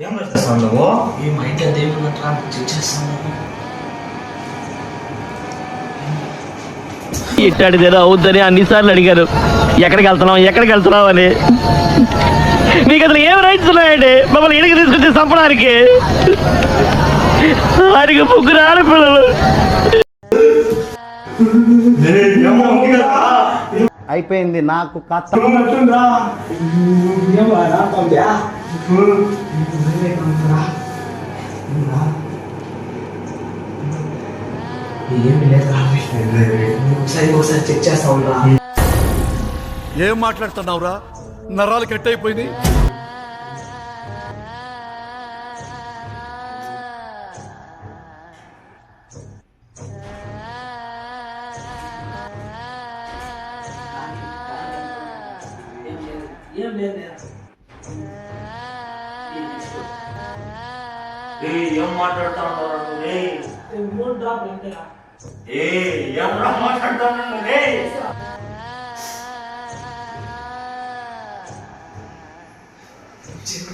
ఏం చేస్తావు నువ్వు? ఈ మైండ్ అదేమన్నట్రా చెక్ చేస్తాను. ఇట్టాడిదేదో అవుద్దని అన్నిసార్లు అడిగారు, ఎక్కడికి వెళ్తున్నావు అని. మీకు అసలు ఏం రైట్స్ ఉన్నాయండి మమ్మల్ని ఇంటికి తీసుకొచ్చి చంపడానికి? వారికి ముగ్గురు ఆడపిల్లలు. అయిపోయింది నాకు కథ. ఏమి లేదురా, ఒకసారి చెక్ చేస్తా ఉండరా. ఏం మాట్లాడుతున్నావురా? నరాలు కట్ అయిపోయింది. ఏం మాట్లాడుతున్నావు? ఎవరా మాట్లాడుతున్నాను? చెక్